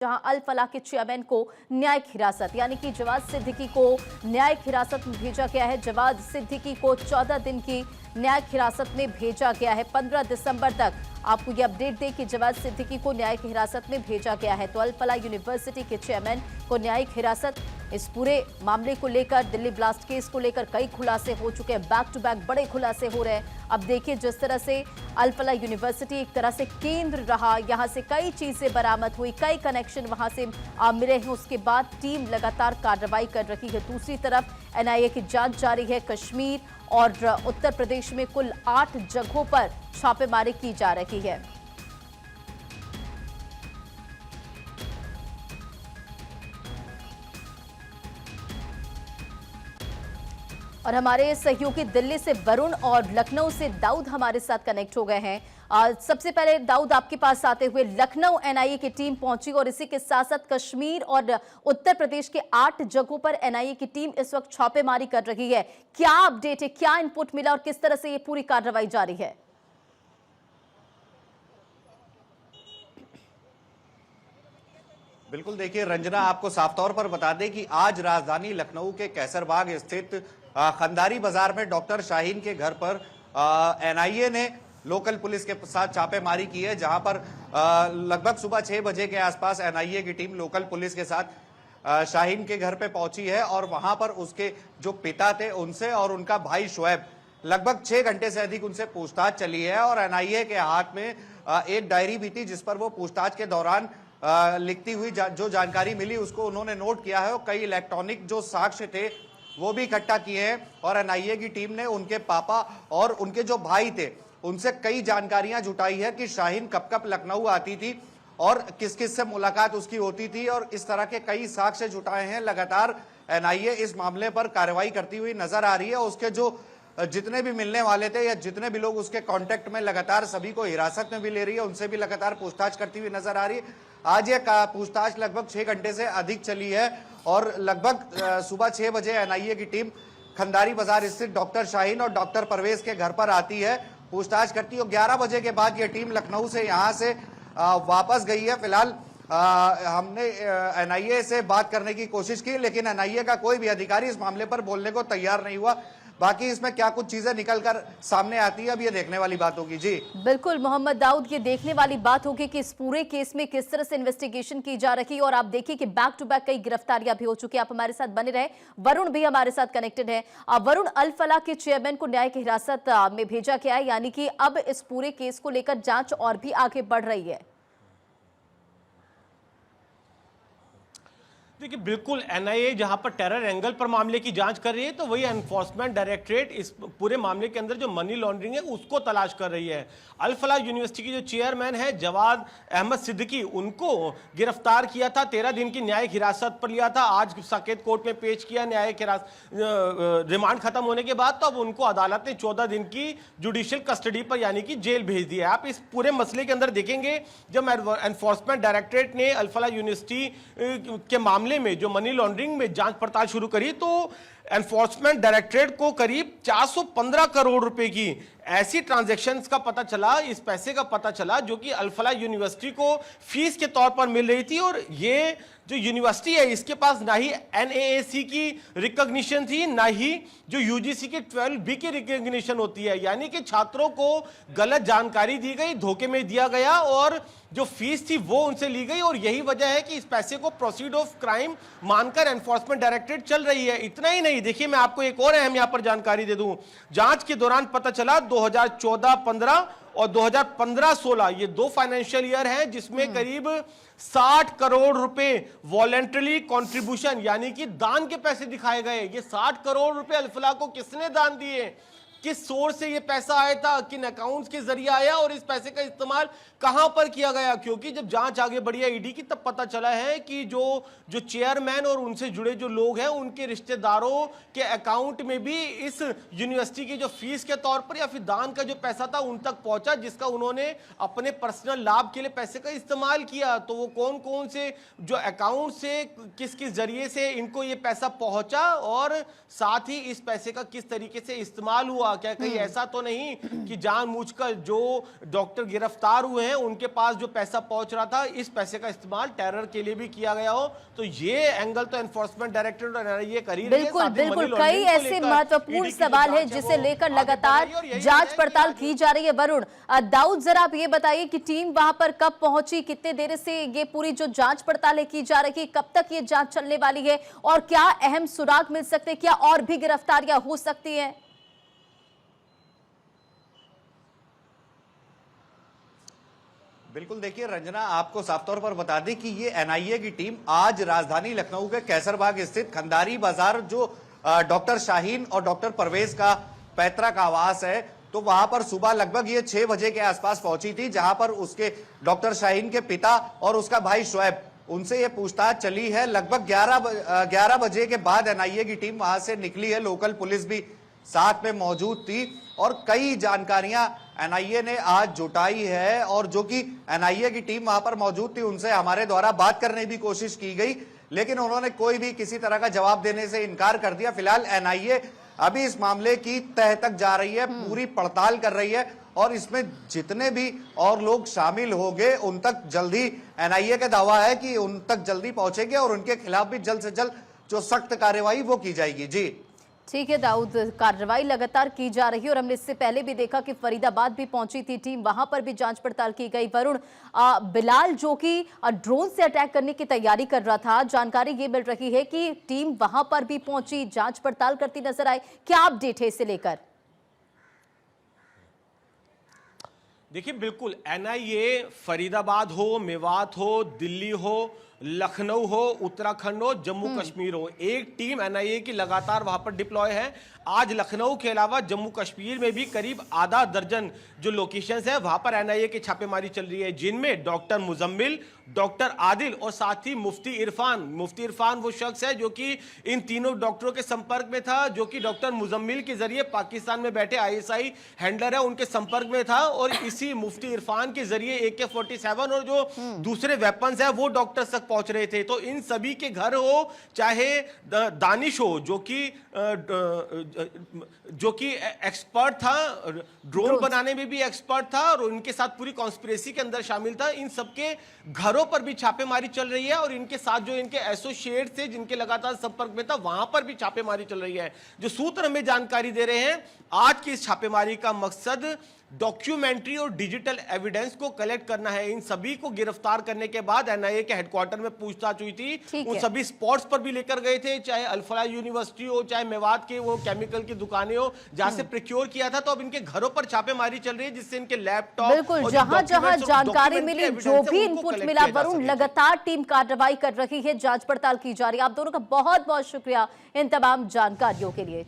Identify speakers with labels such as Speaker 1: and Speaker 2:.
Speaker 1: जहां अल फलाह के चेयरमैन को न्यायिक हिरासत यानी कि जवाद सिद्दीकी को न्यायिक हिरासत में भेजा गया है। जवाद सिद्दीकी को 14 दिन की न्यायिक हिरासत में भेजा गया है। 15 दिसंबर तक आपको ये अपडेट दें कि जवाद सिद्दीकी को न्यायिक हिरासत में भेजा गया है। तो अल फलाह यूनिवर्सिटी के चेयरमैन को न्यायिक हिरासत, इस पूरे मामले को लेकर, दिल्ली ब्लास्ट केस को लेकर कई खुलासे हो चुके हैं, बैक टू बैक बड़े खुलासे हो रहे हैं। अब देखिए जिस तरह से अल फलाह यूनिवर्सिटी एक तरह से केंद्र रहा, यहां से कई चीजें बरामद हुई, कई कनेक्शन वहां से मिले हैं। उसके बाद टीम लगातार कार्रवाई कर रही है। दूसरी तरफ एनआईए की जांच जारी है। कश्मीर और उत्तर प्रदेश में कुल 8 जगहों पर छापेमारी की जा रही है। और हमारे सहयोगी दिल्ली से वरुण और लखनऊ से दाऊद हमारे साथ कनेक्ट हो गए हैं। सबसे पहले दाऊद, आपके पास आते हुए, लखनऊ एनआईए की टीम पहुंची और इसी के साथ साथ कश्मीर और उत्तर प्रदेश के 8 जगहों पर एनआईए की टीम इस वक्त छापेमारी कर रही है। क्या अपडेट है, क्या इनपुट मिला और किस तरह से ये पूरी कार्रवाई जारी है?
Speaker 2: बिल्कुल, देखिए रंजना, आपको साफ तौर पर बता दें कि आज राजधानी लखनऊ के कैसरबाग स्थित खंदारी बाजार में डॉक्टर शाहीन के घर पर एनआईए ने लोकल पुलिस के साथ छापेमारी की है, जहां पर लगभग सुबह 6 बजे के आसपास एनआईए की टीम लोकल पुलिस के साथ शाहीन के घर पे पहुंची है और वहां पर उसके जो पिता थे उनसे और उनका भाई शोएब लगभग 6 घंटे से अधिक उनसे पूछताछ चली है। और एनआईए के हाथ में एक डायरी भी थी जिस पर वो पूछताछ के दौरान लिखती हुई जो जानकारी मिली उसको उन्होंने नोट किया है और कई इलेक्ट्रॉनिक जो साक्ष्य थे वो भी इकट्ठा किए हैं। और एनआईए की टीम ने उनके पापा और उनके जो भाई थे उनसे कई जानकारियां जुटाई है कि शाहीन कब कब लखनऊ आती थी और किस किस से मुलाकात उसकी होती थी, और इस तरह के कई साक्ष्य जुटाए हैं। लगातार एनआईए इस मामले पर कार्रवाई करती हुई नजर आ रही है। उसके जो जितने भी मिलने वाले थे या जितने भी लोग उसके कांटेक्ट में, लगातार सभी को हिरासत में भी ले रही है, उनसे भी लगातार पूछताछ करती हुई नजर आ रही है। आज ये पूछताछ लगभग 6 घंटे से अधिक चली है और लगभग सुबह 6 बजे एनआईए की टीम खंदारी बाजार स्थित डॉक्टर शाहीन और डॉक्टर परवेज के घर पर आती है, पूछताछ करती है। 11 बजे के बाद ये टीम लखनऊ से यहां से वापस गई है। फिलहाल हमने एनआईए से बात करने की कोशिश की, लेकिन एनआईए का कोई भी अधिकारी इस मामले पर बोलने को तैयार नहीं हुआ। बाकी इसमें क्या कुछ चीजें निकलकर सामने आती है, अब ये देखने वाली बात होगी। जी
Speaker 1: बिल्कुल मोहम्मद दाऊद, ये देखने वाली बात होगी कि इस पूरे केस में किस तरह से इन्वेस्टिगेशन की जा रही है। और आप देखिए कि बैक टू बैक कई गिरफ्तारियां भी हो चुकी है। आप हमारे साथ बने रहे। वरुण भी हमारे साथ कनेक्टेड है। वरुण, अल फलाह के चेयरमैन को न्यायिक हिरासत में भेजा गया है, यानी कि अब इस पूरे केस को लेकर जांच और भी आगे बढ़ रही है।
Speaker 3: देखिए, बिल्कुल एनआईए जहां पर टेरर एंगल पर मामले की जांच कर रही है, तो वही एनफोर्समेंट डायरेक्टरेट इस पूरे मामले के अंदर जो मनी लॉन्ड्रिंग है उसको तलाश कर रही है। अल फलाह यूनिवर्सिटी के जो चेयरमैन है जवाद अहमद सिद्दीकी, उनको गिरफ्तार किया था, 13 दिन की न्यायिक हिरासत पर लिया था। आज साकेत कोर्ट में पेश किया न्यायिक रिमांड खत्म होने के बाद, तो अब उनको अदालत ने 14 दिन की जुडिशियल कस्टडी पर यानी कि जेल भेज दिया है। आप इस पूरे मसले के अंदर देखेंगे, जब एनफोर्समेंट डायरेक्टरेट ने अल फलाह यूनिवर्सिटी के मामले में जो मनी लॉन्ड्रिंग में जांच पड़ताल शुरू करी, तो एनफोर्समेंट डायरेक्टरेट को करीब 415 करोड़ रुपए की ऐसी ट्रांजैक्शंस का पता चला, इस पैसे का पता चला जो कि अल फलाह यूनिवर्सिटी को फीस के तौर पर मिल रही थी। और ये जो यूनिवर्सिटी है इसके पास ना ही एनएएसी की रिकॉग्निशन थी, ना ही जो यूजीसी के 12B की रिकॉग्निशन होती है, यानी कि छात्रों को गलत जानकारी दी गई, धोखे में दिया गया और जो फीस थी वो उनसे ली गई। और यही वजह है कि इस पैसे को प्रोसीड ऑफ क्राइम मानकर एनफोर्समेंट डायरेक्टरेट चल रही है। इतना ही नहीं, देखिए मैं आपको एक और अहम यहां पर जानकारी दे दूं। जांच के दौरान पता चला 2014-15 और 2015-16 ये 2 फाइनेंशियल ईयर हैं जिसमें करीब 60 करोड़ रुपए वॉलेंटरी कंट्रीब्यूशन यानी कि दान के पैसे दिखाए गए। ये 60 करोड़ रुपए अल फलाह को किसने दान दिए, किस सोर्स से ये पैसा आया था, किन अकाउंट्स के जरिए आया और इस पैसे का इस्तेमाल कहां पर किया गया? क्योंकि जब जांच आगे बढ़ी है ईडी की, तब पता चला है कि जो चेयरमैन और उनसे जुड़े जो लोग हैं उनके रिश्तेदारों के अकाउंट में भी इस यूनिवर्सिटी की जो फीस के तौर पर या फिर दान का जो पैसा था उन तक पहुंचा, जिसका उन्होंने अपने पर्सनल लाभ के लिए पैसे का इस्तेमाल किया। तो वो कौन कौन से जो अकाउंट से किस किस जरिए से इनको ये पैसा पहुंचा और साथ ही इस पैसे का किस तरीके से इस्तेमाल हुआ, हुआ? क्या कहीं ऐसा तो नहीं कि जानबूझकर जो डॉक्टर गिरफ्तार हुए हैं उनके पास जो पैसा पहुंच रहा था, इस पैसे का इस्तेमाल टेरर के लिए भी किया गया हो? तो ये एंगल तो एनफोर्समेंट डायरेक्टरेट और एनआईए कर ही रही है।
Speaker 1: बिल्कुल
Speaker 3: साथ ही मनी
Speaker 1: बिल्कुल,
Speaker 3: लॉन्ड्रिंग
Speaker 1: कई
Speaker 3: को
Speaker 1: ऐसे
Speaker 3: लेकर
Speaker 1: महत्वपूर्ण
Speaker 3: ईडी की जो
Speaker 1: सवाल है
Speaker 3: जांच
Speaker 1: जिसे
Speaker 3: वो
Speaker 1: लेकर
Speaker 3: आगे
Speaker 1: लगातार
Speaker 3: बढ़ रही है और यही
Speaker 1: जांच
Speaker 3: वजह है कि
Speaker 1: पड़ताल
Speaker 3: आगे
Speaker 1: की जा रही है। वरुण, दाऊद, जरा आप ये बताइए कि टीम वहां पर कब पहुंची, कितने देर से ये पूरी जो जांच पड़ताल है की जा रही है, कब तक ये जांच चलने वाली है और क्या अहम सुराग मिल सकते हैं, क्या और भी गिरफ्तारियां हो सकती हैं?
Speaker 2: बिल्कुल, देखिए रंजना, आपको साफ तौर पर बता दें कि ये एनआईए की टीम आज राजधानी लखनऊ के कैसरबाग स्थित खंडारी बाजार, जो डॉक्टर शाहीन और डॉक्टर परवेज का पैतृक आवास है, तो वहां पर सुबह लगभग ये 6 बजे के आसपास पहुंची थी, जहां पर उसके डॉक्टर शाहीन के पिता और उसका भाई शोएब, उनसे ये पूछताछ चली है। लगभग 11 बजे के बाद एनआईए की टीम वहां से निकली है। लोकल पुलिस भी साथ में मौजूद थी और कई जानकारियां एनआईए ने आज जुटाई है, और जो कि एनआईए की टीम वहां पर मौजूद थी उनसे हमारे द्वारा बात करने की कोशिश की गई, लेकिन उन्होंने कोई भी किसी तरह का जवाब देने से इनकार कर दिया। फिलहाल एनआईए अभी इस मामले की तह तक जा रही है, पूरी पड़ताल कर रही है और इसमें जितने भी और लोग शामिल होंगे उन तक जल्दी, एनआईए का दावा है कि उन तक जल्दी पहुंचेंगे और उनके खिलाफ भी जल्द से जल्द जो सख्त कार्रवाई वो की जाएगी। जी
Speaker 1: ठीक है दाऊद, कार्रवाई लगातार की जा रही है और हमने इससे पहले भी देखा कि फरीदाबाद भी पहुंची थी टीम, वहां पर भी जांच पड़ताल की गई। वरुण, बिलाल जो कि ड्रोन से अटैक करने की तैयारी कर रहा था, जानकारी ये मिल रही है कि टीम वहां पर भी पहुंची, जांच पड़ताल करती नजर आई, क्या अपडेट है इसे लेकर?
Speaker 3: देखिए बिल्कुल, एनआईए फरीदाबाद हो, मेवात हो, दिल्ली हो, लखनऊ हो, उत्तराखंड हो, जम्मू कश्मीर हो, एक टीम एनआईए की लगातार वहां पर डिप्लॉय है। आज लखनऊ के अलावा जम्मू कश्मीर में भी करीब आधा दर्जन जो लोकेशंस है वहां पर एनआईए की छापेमारी चल रही है, जिनमें डॉक्टर मुजम्मिल, डॉक्टर आदिल और साथ ही मुफ्ती इरफान। मुफ्ती इरफान वो शख्स है जो कि इन तीनों डॉक्टरों के संपर्क में था, जो कि डॉक्टर मुजम्मिल के जरिए पाकिस्तान में बैठे आईएसआई हैंडलर है उनके संपर्क में था, और इसी मुफ्ती इरफान के जरिए AK-47 और जो दूसरे वेपन्स है वो डॉक्टर्स तक पहुंच रहे थे। तो इन सभी के घर हो, चाहे दानिश हो जो कि एक्सपर्ट था, ड्रोन बनाने में भी एक्सपर्ट था और उनके साथ पूरी कॉन्स्पिरेसी के अंदर शामिल था, इन सबके घरों पर भी छापेमारी चल रही है और इनके साथ जो इनके एसोसिएट थे जिनके लगातार संपर्क में था वहां पर भी छापेमारी चल रही है। जो सूत्र हमें जानकारी दे रहे हैं, आज की इस छापेमारी का मकसद डॉक्यूमेंट्री और डिजिटल एविडेंस को कलेक्ट करना है। इन सभी को गिरफ्तार करने के बाद एनआईए के हेडक्वार्टर में पूछताछ हुई थी, उन सभी स्पॉट्स पर भी लेकर गए थे, चाहे अल-फलाह यूनिवर्सिटी हो, चाहे मेवात के वो केमिकल की दुकानें हो जहां से प्रिक्योर किया था। तो अब इनके घरों पर छापेमारी चल रही है, जिससे इनके लैपटॉप,
Speaker 1: बिल्कुल, जहां जहां जानकारी मिली, जो भी इनपुट मिला, वरुण, लगातार टीम कार्रवाई कर रही है, जांच पड़ताल की जा रही है। आप दोनों का बहुत बहुत शुक्रिया इन तमाम जानकारियों के लिए।